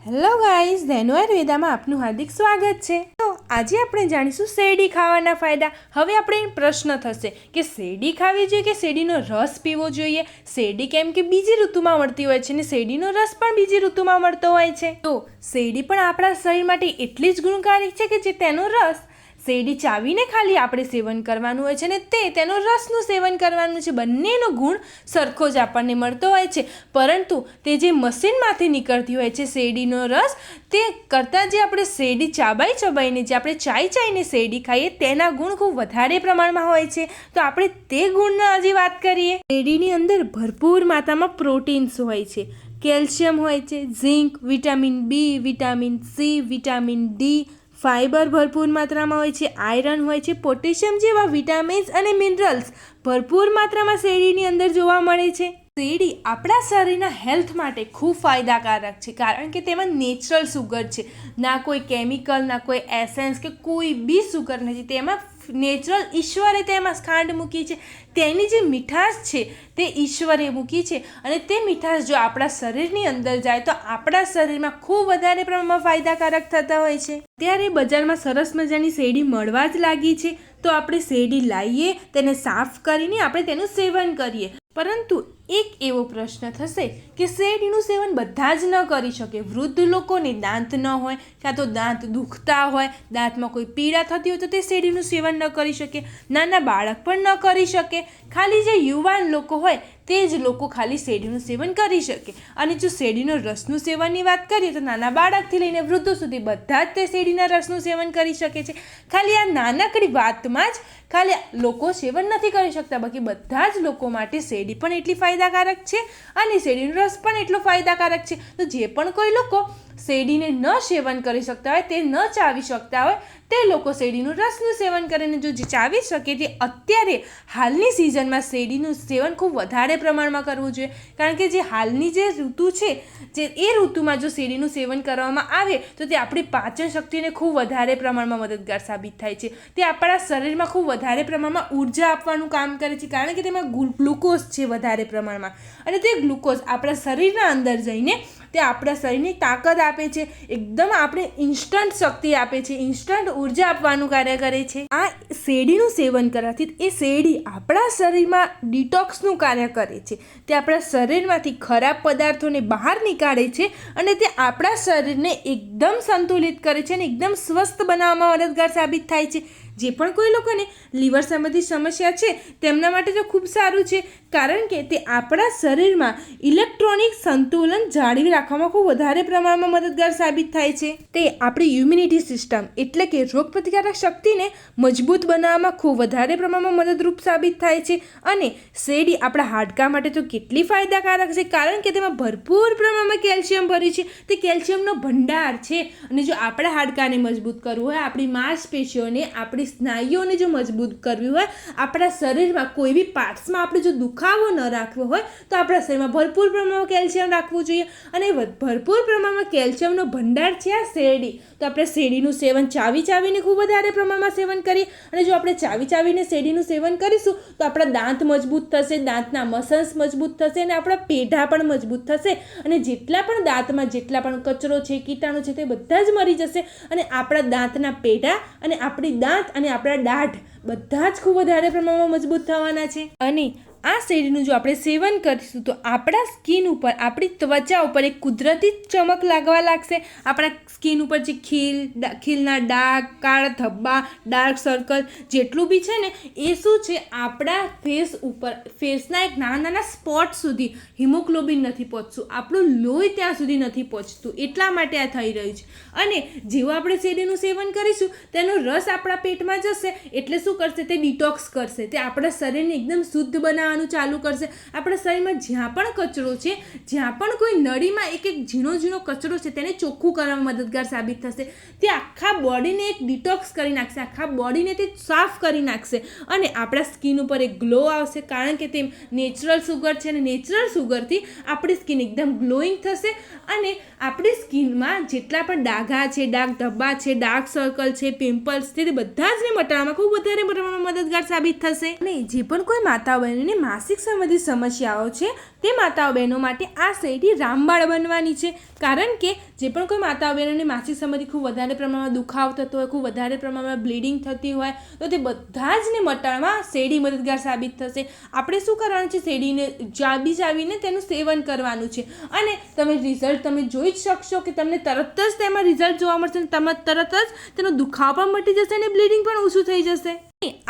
Hello guys, Dhenu આયુર્વેદામાં આપનું હાર્દિક સ્વાગત છે। તો આજે આપણે જાણીશું શેરડી ખાવાના ફાયદા। હવે આપણે પ્રશ્ન થશે કે શેરડી ખાવી જોઈએ કે શેરડીનો રસ પીવો જોઈએ। શેરડી કેમ કે બીજી ઋતુમાં મળતી હોય છે ને શેરડીનો રસ પણ બીજી ઋતુમાં મળતો હોય છે। તો શેરડી પણ આપણા શરીર માટે એટલી જ ગુણકારી છે કે જે તેનો રસ શેરડી ચાવીને ખાલી આપણે સેવન કરવાનું હોય છે ને તેનો રસનું સેવન કરવાનું છે। બંનેનો ગુણ સરખો જ આપણને મળતો હોય છે, પરંતુ તે જે મશીનમાંથી નીકળતી હોય છે શેરડીનો રસ, તે કરતાં જે આપણે શેરડી ચબાઈને જે આપણે ચાઈને શેરડી ખાઈએ તેના ગુણ ખૂબ વધારે પ્રમાણમાં હોય છે। તો આપણે તે ગુણની હજી વાત કરીએ। શેરડીની અંદર ભરપૂર માત્રામાં પ્રોટીન્સ હોય છે, કેલ્શિયમ હોય છે, zinc, vitamin B, vitamin C, vitamin D, fibre ભરપૂર માત્રામાં હોય છે, આયરન હોય છે, પોટેશિયમ જેવા વિટામિન્સ અને મિનરલ્સ ભરપૂર માત્રામાં શેરડીની અંદર જોવા મળે છે। શેરડી આપણા શરીરના હેલ્થ માટે ખૂબ ફાયદાકારક છે, કારણ કે તેમાં નેચરલ સુગર છે। ના કોઈ કેમિકલ, ના કોઈ એસેન્સ કે કોઈ બી સુગર નથી, તેમાં નેચરલ ઈશ્વરે તેમાં ખાંડ મૂકી છે। તેની જે મીઠાશ છે તે ઈશ્વરે મૂકી છે, અને તે મીઠાશ જો આપણા શરીરની અંદર જાય તો આપણા શરીરમાં ખૂબ વધારે પ્રમાણમાં ફાયદાકારક થતા હોય છે। ત્યારે બજારમાં સરસ મજાની શેરડી મળવા જ લાગી છે, તો આપણે શેરડી લાવીએ, તેને સાફ કરીને આપણે તેનું સેવન કરીએ। પરંતુ એક એવો પ્રશ્ન થશે કે શેરડીનું સેવન બધા જ ન કરી શકે। વૃદ્ધ લોકોને દાંત ન હોય, કાં તો દાંત દુખતા હોય, દાંતમાં કોઈ પીડા થતી હોય તો તે શેરડીનું સેવન ન કરી શકે। નાના બાળક પણ ન કરી શકે, ખાલી જે યુવાન લોકો હોય તે જ લોકો ખાલી શેરડીનું સેવન કરી શકે। અને જો શેરડીનો રસનું સેવનની વાત કરીએ તો નાના બાળકથી લઈને વૃદ્ધો સુધી બધા જ તે શેરડીના રસનું સેવન કરી શકે છે। ખાલી આ નાનકડી વાતમાં જ ખાલી લોકો સેવન નથી કરી શકતા, બાકી બધા જ લોકો માટે શેરડી પણ એટલી ફાયદાકારક છે અને શેરડીનો રસ પણ એટલો ફાયદાકારક છે। તો જે પણ કોઈ લોકો શેરડીને ન સેવન કરી શકતા હોય, તે ન ચાવી શકતા હોય, તે લોકો શેરડીનું રસનું સેવન કરીને જો ચાવી શકે, તે અત્યારે હાલની સિઝનમાં શેરડીનું સેવન ખૂબ વધારે પ્રમાણમાં કરવું જોઈએ, કારણ કે જે હાલની જે ઋતુ છે, જે એ ઋતુમાં જો શેરડીનું સેવન કરવામાં આવે તો તે આપણી પાચન શક્તિને ખૂબ વધારે પ્રમાણમાં મદદગાર સાબિત થાય છે। તે આપણા શરીરમાં ખૂબ વધારે પ્રમાણમાં ઉર્જા આપવાનું કામ કરે છે, કારણ કે તેમાં ગ્લુકોઝ છે વધારે પ્રમાણમાં, અને તે ગ્લુકોઝ આપણા શરીરના અંદર જઈને તે આપણા શરીરની તાકાત આપે છે, એકદમ આપણે ઇન્સ્ટન્ટ શક્તિ આપે છે, ઇન્સ્ટન્ટ ઉર્જા આપવાનું કાર્ય કરે છે। આ શેરડીનું સેવન કરવાથી એ શેરડી આપણા શરીરમાં ડિટોક્સનું કાર્ય કરે છે, તે આપણા શરીરમાંથી ખરાબ પદાર્થોને બહાર નીકાળે છે, અને તે આપણા શરીરને એકદમ સંતુલિત કરે છે અને એકદમ સ્વસ્થ બનાવવામાં મદદગાર સાબિત થાય છે। જે પણ કોઈ લોકોને લીવર સંબંધી સમસ્યા છે તેમના માટે તો ખૂબ સારું છે, કારણ કે તે આપણા શરીરમાં ઇલેક્ટ્રોનિક સંતુલન જાળવી રાખવામાં ખૂબ વધારે પ્રમાણમાં મદદગાર સાબિત થાય છે। તે આપણી ઇમ્યુનિટી સિસ્ટમ એટલે કે રોગપ્રતિકારક શક્તિને મજબૂત બનાવવામાં ખૂબ વધારે પ્રમાણમાં મદદરૂપ સાબિત થાય છે। અને શેરડી આપણા હાડકાં માટે તો કેટલી ફાયદાકારક છે, કારણ કે તેમાં ભરપૂર પ્રમાણમાં કેલ્શિયમ ભર્યું છે, તે કેલ્શિયમનો ભંડાર છે। અને જો આપણા હાડકાંને મજબૂત કરવું હોય, આપણી માંસપેશીઓને, આપણી સ્નાયુઓને જો મજબૂત કરવી હોય, આપણા શરીરમાં કોઈ બી પાર્ટ્સમાં આપણે જો દુખાવો ન રાખવો હોય, તો આપણા શરીરમાં ભરપૂર પ્રમાણમાં કેલ્શિયમ રાખવું જોઈએ, અને ભરપૂર પ્રમાણમાં કેલ્શિયમનો ભંડાર છે આ શેરડી। તો આપણે શેરડીનું સેવન ચાવીને ખૂબ વધારે પ્રમાણમાં સેવન કરીએ, અને જો આપણે ચાવીને શેરડીનું સેવન કરીશું તો આપણા દાંત મજબૂત થશે, દાંતના મસલ્સ મજબૂત થશે, અને આપણા પેઢા પણ મજબૂત થશે, અને જેટલા પણ દાંતમાં જેટલા પણ કચરો છે, કીટાણુ છે, તે બધા જ મરી જશે, અને આપણા દાંતના પેઢા અને આપણી દાંત અને આપણા દાઢ બધા જ ખૂબ વધારે પ્રમાણમાં મજબૂત થવાના છે। અને આ શેરડીનું જો આપણે સેવન કરીશું તો આપણા સ્કિન ઉપર, આપણી ત્વચા ઉપર એક કુદરતી ચમક લાગવા લાગશે। આપણા સ્કિન ઉપર જે ખીલના ડાઘ, કાળા ધબ્બા, ડાર્ક સર્કલ જેટલું બી છે ને, એ શું છે, આપણા ફેસ ઉપર, ફેસના એક નાના સ્પોટ સુધી હિમોગ્લોબિન નથી પહોંચતું, આપણું લોહી ત્યાં સુધી નથી પહોંચતું, એટલા માટે આ થઈ રહ્યું છે। અને જેવું આપણે શેરડીનું સેવન કરીશું, તેનો રસ આપણા પેટમાં જશે, એટલે શું કરશે, તે ડિટોક્સ કરશે, તે આપણા શરીરને એકદમ શુદ્ધ બનાવવાનું ચાલુ કરશે। આપણા શરીરમાં જ્યાં પણ કચરો છે, જ્યાં પણ કોઈ નળીમાં એક ઝીણો કચરો છે, તેને ચોખ્ખું કરવામાં મદદગાર સાબિત થશે। તે આખા બોડીને એક ડિટોક્સ કરી નાખશે, આખા બોડીને તે સાફ કરી નાખશે, અને આપણા સ્કિન ઉપર એક ગ્લો આવશે, કારણ કે તે નેચરલ સુગર છે, અને નેચરલ સુગરથી આપણી સ્કિન એકદમ ગ્લોઈંગ થશે, અને આપણી સ્કિનમાં જેટલા પણ ડાઘા છે, ડાઘ ધબ્બા છે, ડાર્ક સર્કલ છે, પિમ્પલ્સ છે, તે બધા જને મટાડવામાં ખૂબ વધારે મદદગાર સાબિત થશે। અને જે પણ કોઈ માતા બહેનોને જેમની માસિક સંબંધિત સમસ્યાઓ છે તે માતાઓ બહેનો માટે આ શેરડી રામબાણ બનવાની છે, કારણ કે જે પણ કોઈ માતાઓ બહેનોને માસિક સંબંધિત ખૂબ વધારે પ્રમાણમાં દુખાવો થતો હોય, ખૂબ વધારે પ્રમાણમાં બ્લીડિંગ થતી હોય તો તે બધા જને મટાડવા શેરડી મદદગાર સાબિત થશે. આપણે શું કરવાનું છે, શેરડીને ચાવીને તેનું સેવન કરવાનું છે અને તમે રિઝલ્ટ તમે જોઈ જ શકશો કે તમને તરત જ તેમાં રિઝલ્ટ જોવા મળશે અને તમે તરત જ તેનો દુખાવો પણ મટી જશે અને બ્લીડિંગ પણ ઓછું થઈ જશે.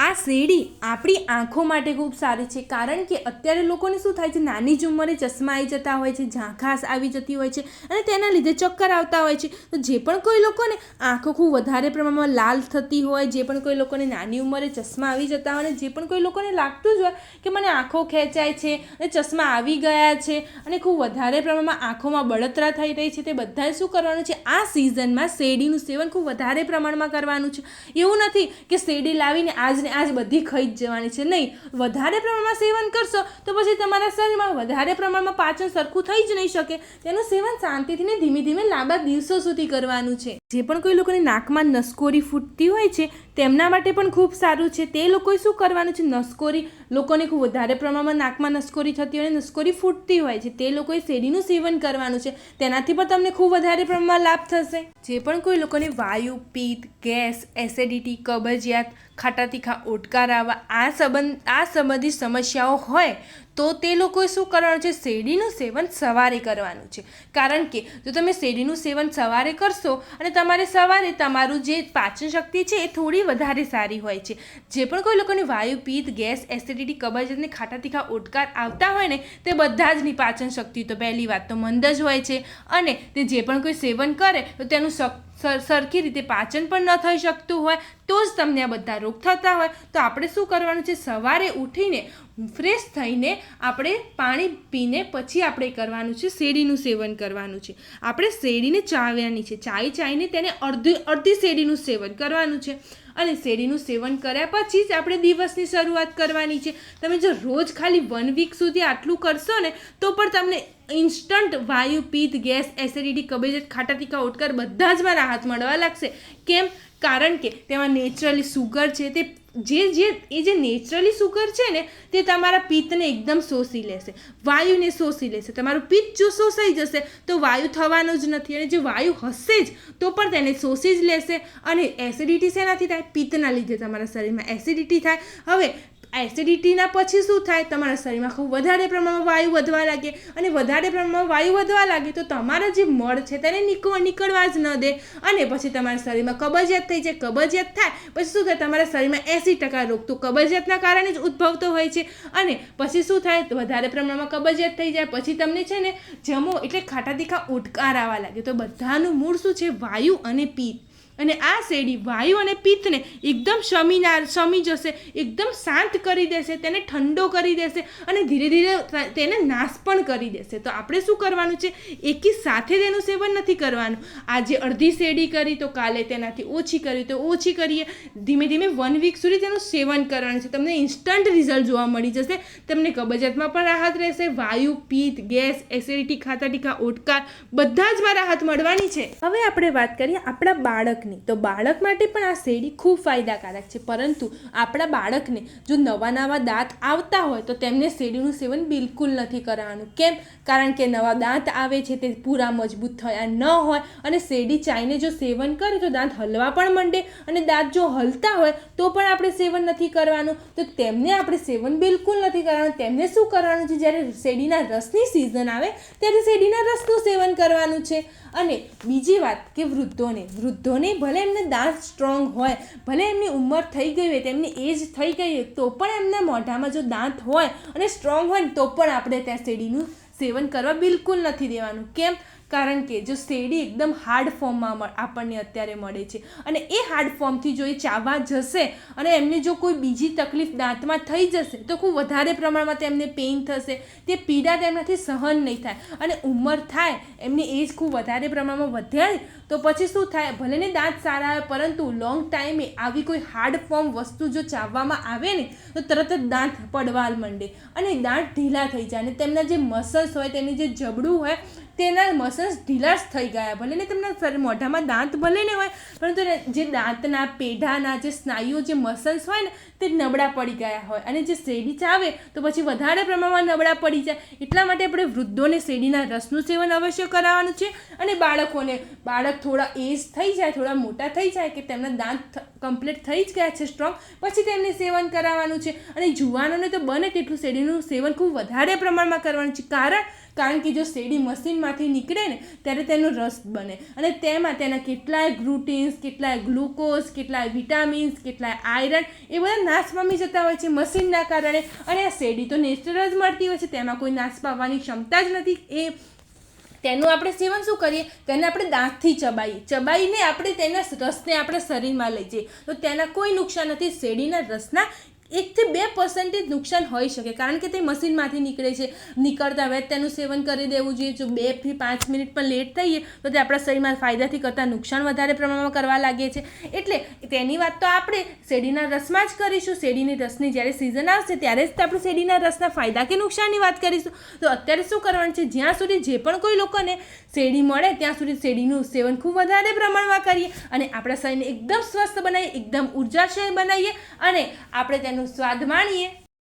આ શેરડી આપણી આંખો માટે ખૂબ સારી છે, કારણ કે અત્યારે લોકોને શું થાય છે, નાની જ ઉંમરે ચશ્મા આવી જતા હોય છે, ઝાંખાસ આવી જતી હોય છે અને તેના લીધે ચક્કર આવતા હોય છે. તો જે પણ કોઈ લોકોને આંખો ખૂબ વધારે પ્રમાણમાં લાલ થતી હોય, જે પણ કોઈ લોકોને નાની ઉંમરે ચશ્મા આવી જતા હોય અને જે પણ કોઈ લોકોને લાગતું જ હોય કે મને આંખો ખેંચાય છે અને ચશ્મા આવી ગયા છે અને ખૂબ વધારે પ્રમાણમાં આંખોમાં બળતરા થઈ રહી છે, તે બધાએ શું કરવાનું છે, આ સિઝનમાં શેરડીનું સેવન ખૂબ વધારે પ્રમાણમાં કરવાનું છે. એવું નથી કે શેરડી લાવીને આજને આજ બધી ખાઈ જ જવાની છે, નહીં. વધારે પ્રમાણમાં સેવન કરશો તો પછી તમારા શરીરમાં વધારે પ્રમાણમાં પાચન સરખું થઈ જ નહીં શકે. તેનું સેવન શાંતિથી ને ધીમે ધીમે લાંબા દિવસો સુધી કરવાનું છે. જે પણ કોઈ લોકોને નાકમાં નસકોરી ફૂટતી હોય છે તેમના માટે પણ ખૂબ સારું છે. તે લોકોએ શું કરવાનું છે, નસકોરી લોકોને ખૂબ વધારે પ્રમાણમાં નાકમાં નસકોરી થતી હોય, નસકોરી ફૂટતી હોય છે, તે લોકોએ શેરડીનું સેવન કરવાનું છે. તેનાથી પણ તમને ખૂબ વધારે પ્રમાણમાં લાભ થશે. જે પણ કોઈ લોકોને વાયુ, પિત્ત, ગેસ, એસિડિટી, કબજિયાત, ખાટા તીખા ઓડકાર આવવા આ સંબંધિત સમસ્યાઓ હોય તો તે લોકોએ શું કરવાનું છે, શેરડીનું સેવન સવારે કરવાનું છે. કારણ કે જો તમે શેરડીનું સેવન સવારે કરશો અને તમારે સવારે તમારું જે પાચન શક્તિ છે એ થોડી વધારે સારી હોય છે. જે પણ કોઈ લોકોને વાયુ, પિત્ત, ગેસ, એસિડિટી, કબજિયાત અને ખાટા તીખા ઓડકાર આવતા હોય ને તે બધા જની પાચન શક્તિ તો પહેલી વાત તો મંદ જ હોય છે અને તે જે પણ કોઈ સેવન કરે તો તેનું સરખી રીતે પાચન પણ ન થઈ શકતું હોય તો જ તમને આ બધા રોગ થતા હોય. તો આપણે શું કરવાનું છે, સવારે ઉઠીને ફ્રેશ થઈને આપણે પાણી પીને પછી આપણે કરવાનું છે, શેરડીનું સેવન કરવાનું છે. આપણે શેરડીને ચાવવાની છે, ચાવીને તેને અડધી શેરડીનું સેવન કરવાનું છે અને શેરડીનું સેવન કર્યા પછી જ આપણે દિવસની શરૂઆત કરવાની છે. તમે જો રોજ ખાલી 1 વીક સુધી આટલું કરશો ને તો પણ તમને ઇન્સ્ટન્ટ વાયુ, પિત્ત, ગેસ, એસિડિટી, કબજિયાત, ખાટા તીખા ઓડકાર બધા જમાં રાહત મળવા લાગશે. કેમ? કારણ કે તેમાં નેચરલી સુગર છે, તે જે નેચરલી સુગર છે ને તે તમારા પિત્તને એકદમ શોષી લેશે, વાયુને શોષી લેશે. તમારું પિત્ત જો શોષાઈ જશે તો વાયુ થવાનો જ નથી અને જે વાયુ હશે જ તો પણ તેને શોષી જ લેશે. અને એસિડિટી શેનાથી થાય? પિત્તના લીધે તમારા શરીરમાં એસિડિટી થાય. હવે એસિડિટીના પછી શું થાય, તમારા શરીરમાં ખૂબ વધારે પ્રમાણમાં વાયુ વધવા લાગે અને વધારે પ્રમાણમાં વાયુ વધવા લાગે તો તમારા જે મળ છે તેને નીકળવા જ ન દે અને પછી તમારા શરીરમાં કબજિયાત થઈ જાય. કબજિયાત થાય પછી શું થાય, તમારા શરીરમાં 80% રોગ તો કબજિયાતના કારણે જ ઉદ્ભવતો હોય છે અને પછી શું થાય, વધારે પ્રમાણમાં કબજિયાત થઈ જાય પછી તમને છે ને જમો એટલે ખાટા તીખા ઓડકાર આવવા લાગે. તો બધાનું મૂળ શું છે, વાયુ અને પિત્ત. અને આ શેરડી વાયુ અને પિત્તને એકદમ શમી જશે, એકદમ શાંત કરી દેશે, તેને ઠંડો કરી દેશે અને ધીરે ધીરે તેને નાશ પણ કરી દેશે. તો આપણે શું કરવાનું છે, એકી સાથે તેનું સેવન નથી કરવાનું. આજે અડધી શેરડી કરી તો કાલે તેનાથી ઓછી કરી તો ઓછી કરીએ. ધીમે ધીમે 1 વીક સુધી તેનું સેવન કરવાનું છે. તમને ઇન્સ્ટન્ટ રિઝલ્ટ જોવા મળી જશે. તમને કબજિયાતમાં પણ રાહત રહેશે, વાયુ, પિત્ત, ગેસ, એસિડિટી, ખાટા તીખા ઓડકાર બધા જમાં રાહત મળવાની છે. હવે આપણે વાત કરીએ આપણા બાળક. તો બાળક માટે પણ આ શેરડી ખૂબ ફાયદાકારક છે, પરંતુ આપણા બાળકને જો નવા દાંત આવતા હોય તો તેમને શેરડીનું સેવન બિલકુલ નથી કરવાનું. કેમ? કારણ કે નવા દાંત આવે છે તે પૂરા મજબૂત થયા ન હોય અને શેરડી ચાઈને જો સેવન કરે તો દાંત હલવા પણ માંડે અને દાંત જો હલતા હોય તો પણ આપણે સેવન નથી કરવાનું. તો તેમને આપણે સેવન બિલકુલ નથી કરવાનું. તેમને શું કરવાનું છે, જ્યારે શેરડીના રસની સિઝન આવે ત્યારે શેરડીના રસનું સેવન કરવાનું છે. અને બીજી વાત કે વૃદ્ધોને ભલે એમને દાંત સ્ટ્રોંગ હોય, ભલે એમની ઉંમર થઈ ગઈ હોય, તેમની એજ થઈ ગઈ હોય તો પણ એમના મોઢામાં જો દાંત હોય અને સ્ટ્રોંગ હોય ને તો પણ આપણે ત્યાં શેરડીનું સેવન કરવા બિલકુલ નથી દેવાનું. કેમ? કારણ કે જો શેરડી એકદમ હાર્ડ ફોર્મમાં આપણને અત્યારે મળે છે અને એ હાર્ડ ફોર્મથી જો એ ચાવવા જશે અને એમને જો કોઈ બીજી તકલીફ દાંતમાં થઈ જશે તો ખૂબ વધારે પ્રમાણમાં તેમને પેઇન થશે, તે પીડા તેમનાથી સહન નહીં થાય અને ઉંમર થાય, એમની એજ ખૂબ વધારે પ્રમાણમાં વધે તો પછી શું થાય, ભલે ને દાંત સારા આવે પરંતુ લોંગ ટાઈમે આવી કોઈ હાર્ડ ફોર્મ વસ્તુ જો ચાવવામાં આવે ને તો તરત જ દાંત પડવા માંડે અને દાંત ઢીલા થઈ જાય અને તેમના જે મસલ્સ હોય, તેમની જે જબડું હોય તેના મસલ્સ ઢીલા જ થઈ ગયા, ભલે ને તેમના મોઢામાં દાંત ભલે ને હોય, પરંતુ જે દાંતના પેઢાના જે સ્નાયુઓ જે મસલ્સ હોય ને તે નબળા પડી ગયા હોય, અને જે શેરડી ચાવે તો પછી વધારે પ્રમાણમાં નબળા પડી જાય. એટલા માટે આપણે વૃદ્ધોને શેરડીના રસનું સેવન અવશ્ય કરાવવાનું છે. અને બાળક થોડા એજ થઈ જાય, થોડા મોટા થઈ જાય કે તેમના દાંત કમ્પ્લીટ થઈ જ ગયા છે સ્ટ્રોંગ, પછી તેમને સેવન કરાવવાનું છે. અને જુવાનોને તો બને તેટલું શેરડીનું સેવન ખૂબ વધારે પ્રમાણમાં કરવાનું છે. કારણ કે જો શેરડી મશીનમાંથી નીકળે ને ત્યારે તેનો રસ બને, અને તેમાં તેના કેટલાય ગ્લુટીન્સ, કેટલાય ગ્લુકોઝ, કેટલાય વિટામિન્સ, કેટલાય આયરન એ બધા નાશ પામી જતા હોય છે મશીનના કારણે. અને આ શેરડી તો નેચરલ જ મળતી હોય છે, તેમાં કોઈ નાશ પામવાની ક્ષમતા જ નથી. તેનું આપણે સેવન શું કરીએ, તેને આપણે દાંતથી ચબાઈને આપણે તેના રસને આપણે શરીરમાં લઈ જઈએ તો તેના કોઈ નુકસાન નથી. શેરડીના રસના 1-2% નુકસાન હોઈ શકે, કારણ કે તે મશીનમાંથી નીકળે છે. નીકળતા વેત તેનું સેવન કરી દેવું જોઈએ. જો 2 થી 5 મિનિટ પણ લેટ થઈએ તો તે આપણા શરીરમાં ફાયદાથી કરતાં નુકસાન વધારે પ્રમાણમાં કરવા લાગે છે. એટલે તેની વાત તો આપણે શેરડીના રસમાં જ કરીશું. શેરડીની રસની જ્યારે સિઝન આવશે ત્યારે જ આપણે શેરડીના રસના ફાયદા કે નુકસાનની વાત કરીશું. તો અત્યારે શું કરવાનું છે, જ્યાં સુધી જે પણ કોઈ લોકોને શેરડી મળે ત્યાં સુધી શેરડીનું સેવન ખૂબ વધારે પ્રમાણમાં કરીએ, અને આપણા શરીરને એકદમ સ્વસ્થ બનાવીએ, એકદમ ઉર્જાશય બનાવીએ, અને આપણે તેનો સ્વાદ માણીએ.